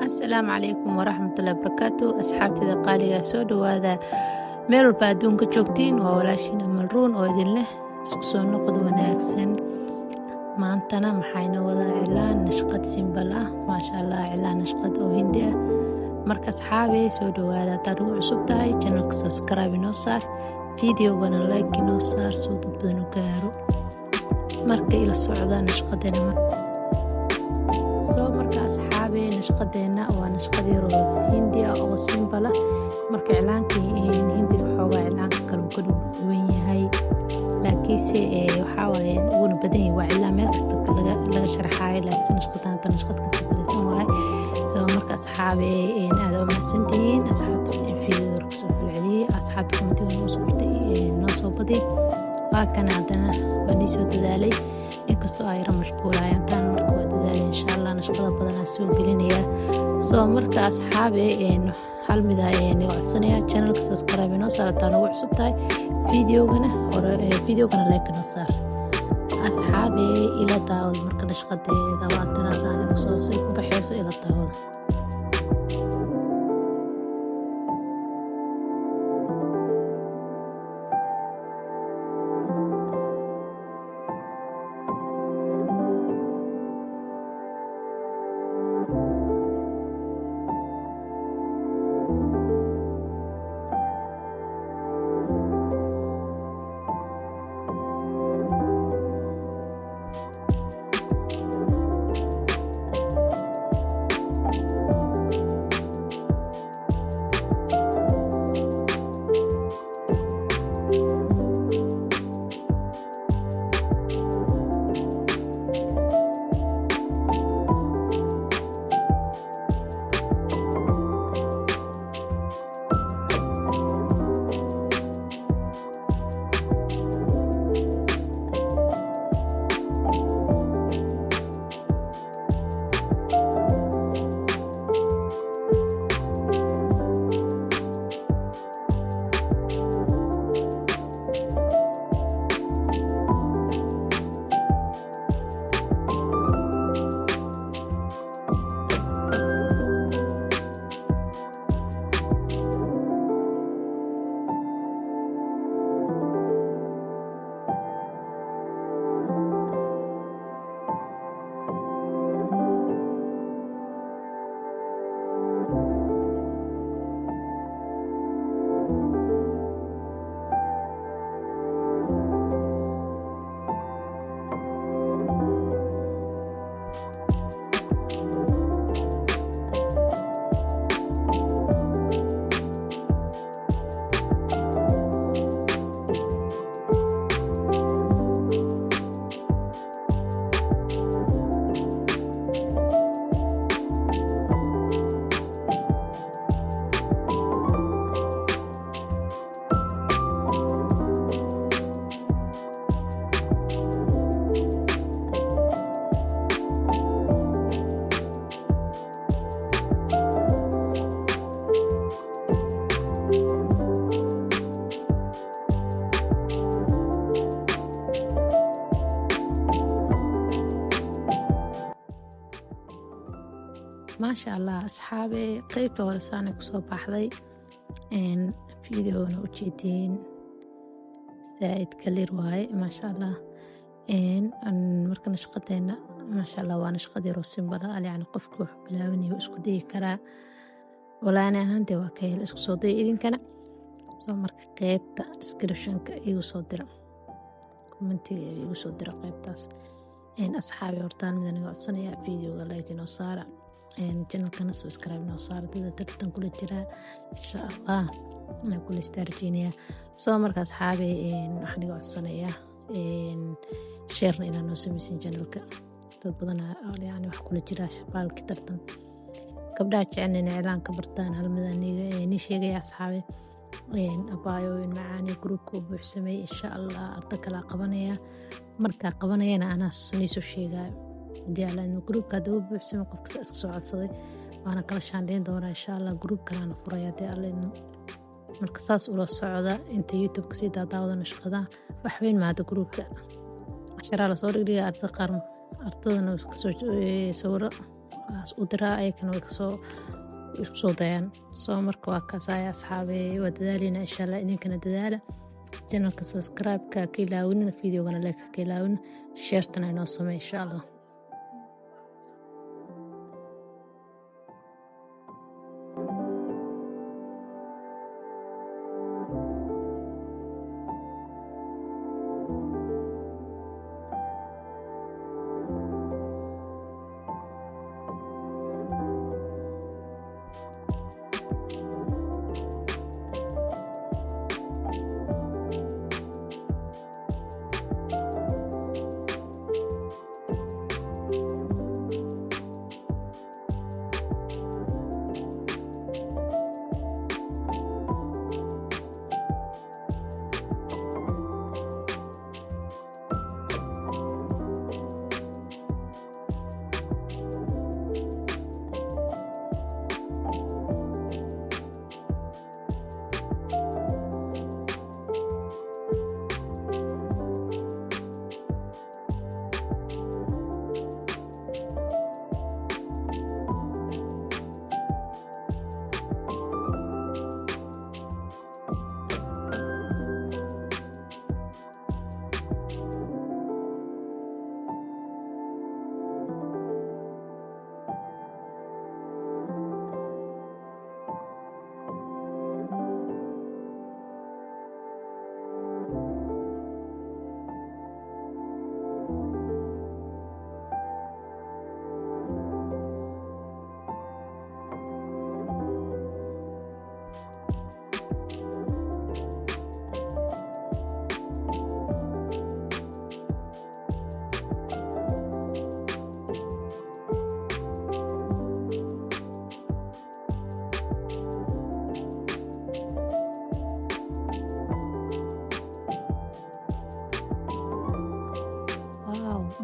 Asalaamu calaykum waraxmatullaahi wabarakaatu. Asxaabtayda qaaliga soo dhawaada meel walba adduunka joogtiin. Waa walaashiin Amal Ruun oo idin leh isku soo noqod wanaagsan. Maantana maxayna wada cilaan nashqad simbal ah, maasha Allah, cilaan nashqad oo hindi ah. Marka asxaabay soo dhawaada, haddaad ugu cusub tahay channelka subscribe inoo saar, videogana like inoo saar soo dad badan u gaaro. Marka ila socda nashqadeena marka asxaabay nashqadeena waa nashqad yar oo hindi ah oo simbal ah. Marka cilaankii hindiga xoogaa cilaanka kale uu ka duwan yahay, laakiinse waxaa waaye uuna badan yahay. Waa cilaan meel kasta laga sharxaayo, laakiin nashqadaanta nashqad ka fadhiisan waaye. Marka asxaabay aad u mahadsantihiin. Asxaabta video kasoo falceliyay, asxaabta commentiga noo soo badi. waa kana haddana waan soo dadaalay, inkastoo ay mashquulayaan tan marka waa dadaalay insha Allah nashqada badan aan soo gelinaya. Marka asxaabay hal mid ayaan codsanaya, channelka subscribe inoo saar haddaad ugu cusub tahay, videogana like inoo saar. Asxaabay ila daawada marka nashqadeeda waa tan anigu soo ku baxayso, ila daawada. maasha Allah asxaabay qaybta hore saan ku soo baxday videogana u jeedeen saaid clear waaye maasha Allah. marka nashqadeena maasha Allah waa nashqad yar oo simbal ah, yani qofku wax bilaabanayo isku dayi karaa. walaana ahaantee waa ka hel isku soo day idinkana. marka qaybta description-ka igu soo dira, commentiga igu soo dira qaybtaas. asxaabay hortaan mid aniga codsanaya, videoga like inoo saara, channelkana subscribe inoo saara. dada tartan kula jira insha Allah inaan kula istaarjiinaya. marka asxaabay waxaan iga codsanaya share inaan noo samaysin channelka. dad badan yani wax kula jira shaqaalka tartan, gabdhaha jecel inay cilaanka bartaan. hal mid aniga ni sheegaya asxaabay, abaayoyin macaani groupka u buuxsamay insha Allah arda kala qabanaya. markaa qabanayana anaa soo sheegayo hadii alla inuu groupka hadda u buuxsamay qof kasta iska soo codsaday, waana kala shaandhayn doonaa insha Allah. group kalena furaya hadii alla inuu. marka saas ula socda inta youtube ka sii daawada nashqada wax weyn ma hadda groupka casharaa la soo dhigaya. ardada qaar ardadana kasoo sawiro u diraa ayakana way isku soo dayaan. Soo marka waa kaasaya asxaabey waa dadaalina insha Allah idinkana dadaala. Channelka subscribe-ka ka ilaawina, videogana like ka ilaawina, share-tana inoo samee insha Allah.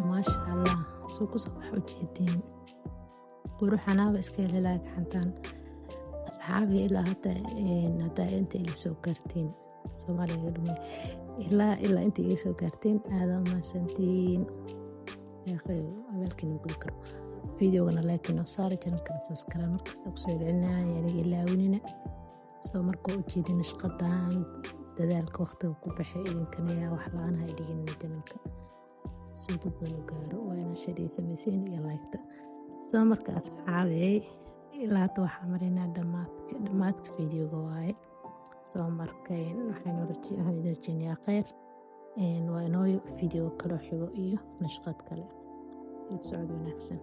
Maasha Allah soo ku soo wax u jeedin quruxanaaba iska ilaa gacantan asxaabi ilaa hada inta ila soo gaartiin Soomaaliga dhumay ilaa inta ila soo gaartiin aad ma santiin yaaqay abalkin ugu karo videogana like inoo saar channelka subscribe markasta ku soo celinaa yani ilaawinina soo markoo u jeedin shaqadan dadaalka waqtiga ku baxay idinkana wax la'aan hay dhigin channelka dad badan u gaaro waa inaa shadii samaysiin iyo like-ta soo marka asxaabey ilaa hada waxaa marinaa dhammaadka videoga waaye soo markayn waxaan idin rajeynayaa khayr waa inoo video kaloo xigo iyo nashqad kale socod wanaagsan.